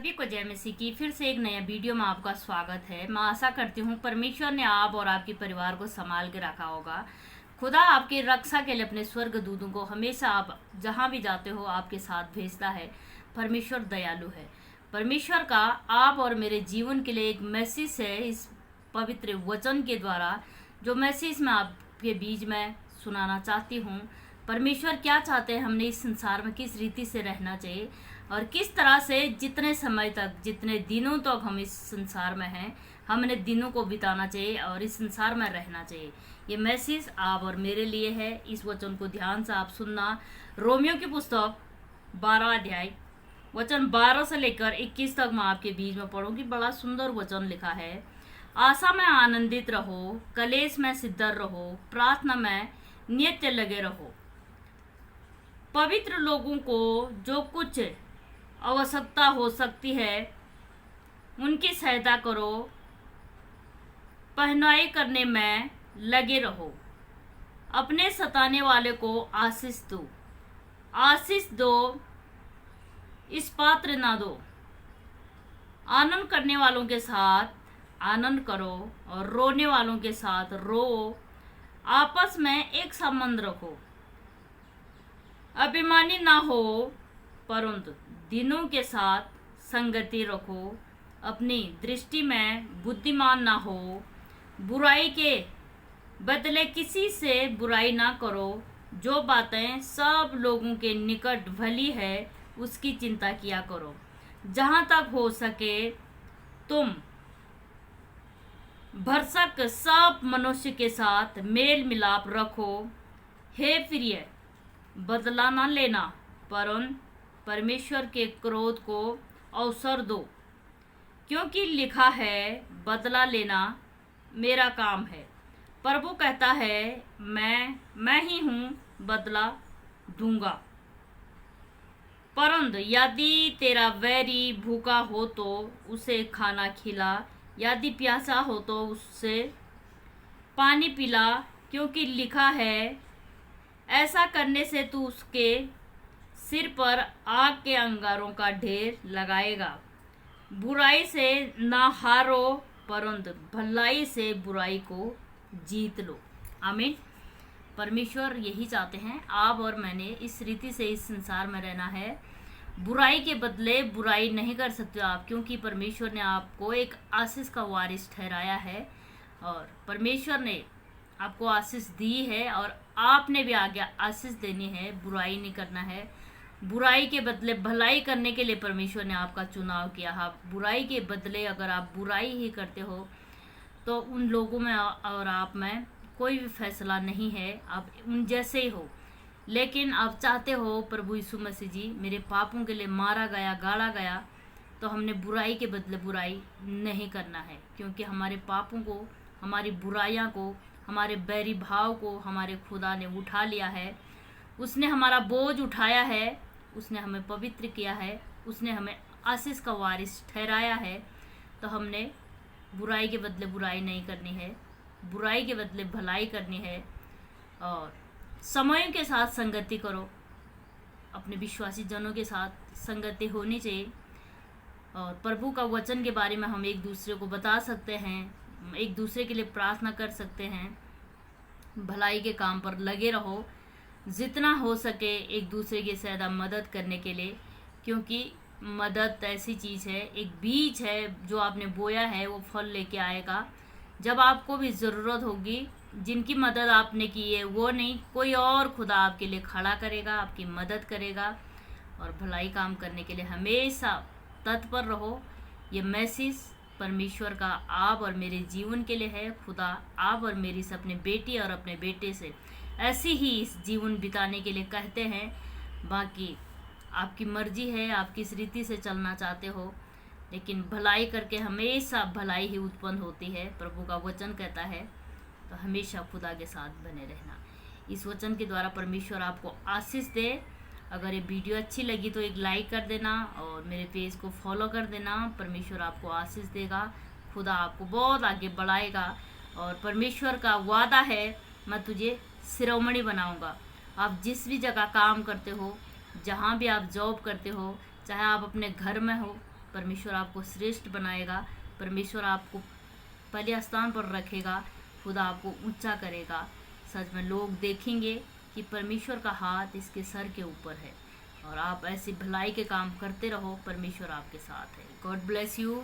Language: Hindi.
सभी को जय मसीह की फिर से एक नया वीडियो में आपका स्वागत है। मैं आशा करती हूँ परमेश्वर ने आप और आपके परिवार को संभाल के रखा होगा। खुदा आपकी रक्षा के लिए अपने स्वर्ग दूतों को हमेशा आप जहाँ भी जाते हो आपके साथ भेजता है। परमेश्वर दयालु है। परमेश्वर का आप और मेरे जीवन के लिए एक मैसेज है इस पवित्र वचन के द्वारा, जो मैसेज मैं आपके बीच में सुनाना चाहती हूँ। परमेश्वर क्या चाहते हैं, हमने इस संसार में किस रीति से रहना चाहिए और किस तरह से जितने समय तक, जितने दिनों तक हम इस संसार में हैं, हमने दिनों को बिताना चाहिए और इस संसार में रहना चाहिए। ये मैसेज आप और मेरे लिए है। इस वचन को ध्यान से आप सुनना। रोमियो की पुस्तक 12 अध्याय वचन 12 से लेकर 21 तक मैं आपके बीच में पढ़ूंगी। बड़ा सुंदर वचन लिखा है। आशा में आनंदित रहो, कलेश में सिद्धर रहो, प्रार्थना में नित्य लगे रहो। पवित्र लोगों को जो कुछ आवश्यकता हो सकती है उनकी सहायता करो, पहनाई करने में लगे रहो, अपने सताने वाले को आशीष दो, इस पात्र ना दो। आनंद करने वालों के साथ आनंद करो और रोने वालों के साथ रो। आपस में एक संबंध रखो, अभिमानी ना हो परंतु दिनों के साथ संगति रखो। अपनी दृष्टि में बुद्धिमान ना हो, बुराई के बदले किसी से बुराई ना करो। जो बातें सब लोगों के निकट भली है उसकी चिंता किया करो। जहाँ तक हो सके तुम भरसक सब मनुष्य के साथ मेल मिलाप रखो। हे प्रिय, बदला न लेना परंतु परमेश्वर के क्रोध को अवसर दो, क्योंकि लिखा है, बदला लेना मेरा काम है। प्रभु कहता है, मैं ही हूँ, बदला दूंगा। परंतु यदि तेरा वैरी भूखा हो तो उसे खाना खिला, यदि प्यासा हो तो उससे पानी पिला, क्योंकि लिखा है, ऐसा करने से तू उसके सिर पर आग के अंगारों का ढेर लगाएगा। बुराई से ना हारो परंतु भलाई से बुराई को जीत लो। आमीन। परमेश्वर यही चाहते हैं, आप और मैंने इस रीति से इस संसार में रहना है। बुराई के बदले बुराई नहीं कर सकते आप, क्योंकि परमेश्वर ने आपको एक आशीष का वारिस ठहराया है और परमेश्वर ने आपको आशीष दी है और आपने भी आगे आशीष देनी है। बुराई नहीं करना है। बुराई के बदले भलाई करने के लिए परमेश्वर ने आपका चुनाव किया है। बुराई के बदले अगर आप बुराई ही करते हो तो उन लोगों में और आप में कोई भी फैसला नहीं है, आप उन जैसे ही हो। लेकिन आप चाहते हो प्रभु यीशु मसीह जी मेरे पापों के लिए मारा गया, गाड़ा गया, तो हमने बुराई के बदले बुराई नहीं करना है, क्योंकि हमारे पापों को, हमारी बुराइयां को, हमारे बैरी भाव को हमारे खुदा ने उठा लिया है। उसने हमारा बोझ उठाया है, उसने हमें पवित्र किया है, उसने हमें आशीष का वारिस ठहराया है। तो हमने बुराई के बदले बुराई नहीं करनी है, बुराई के बदले भलाई करनी है और समयों के साथ संगति करो। अपने विश्वासी जनों के साथ संगति होनी चाहिए और प्रभु का वचन के बारे में हम एक दूसरे को बता सकते हैं, एक दूसरे के लिए प्रार्थना कर सकते हैं। भलाई के काम पर लगे रहो, जितना हो सके एक दूसरे की ज़्यादा मदद करने के लिए, क्योंकि मदद ऐसी चीज़ है, एक बीज है जो आपने बोया है वो फल लेके आएगा। जब आपको भी ज़रूरत होगी, जिनकी मदद आपने की है वो नहीं, कोई और खुदा आपके लिए खड़ा करेगा, आपकी मदद करेगा और भलाई काम करने के लिए हमेशा तत्पर रहो। ये मैसेज परमेश्वर का आप और मेरे जीवन के लिए है। खुदा आप और मेरी से अपने बेटी और अपने बेटे से ऐसी ही इस जीवन बिताने के लिए कहते हैं। बाकी आपकी मर्जी है, आप किस रीति से चलना चाहते हो, लेकिन भलाई करके हमेशा भलाई ही उत्पन्न होती है, प्रभु का वचन कहता है। तो हमेशा खुदा के साथ बने रहना। इस वचन के द्वारा परमेश्वर आपको आशीष दे। अगर ये वीडियो अच्छी लगी तो एक लाइक कर देना और मेरे पेज को फॉलो कर देना। परमेश्वर आपको आशीष देगा, खुदा आपको बहुत आगे बढ़ाएगा और परमेश्वर का वादा है, मैं तुझे शिरोमणि बनाऊंगा। आप जिस भी जगह काम करते हो, जहाँ भी आप जॉब करते हो, चाहे आप अपने घर में हो, परमेश्वर आपको श्रेष्ठ बनाएगा, परमेश्वर आपको पहले स्थान पर रखेगा, खुदा आपको ऊंचा करेगा। सच में लोग देखेंगे कि परमेश्वर का हाथ इसके सर के ऊपर है, और आप ऐसी भलाई के काम करते रहो, परमेश्वर आपके साथ है। God bless you.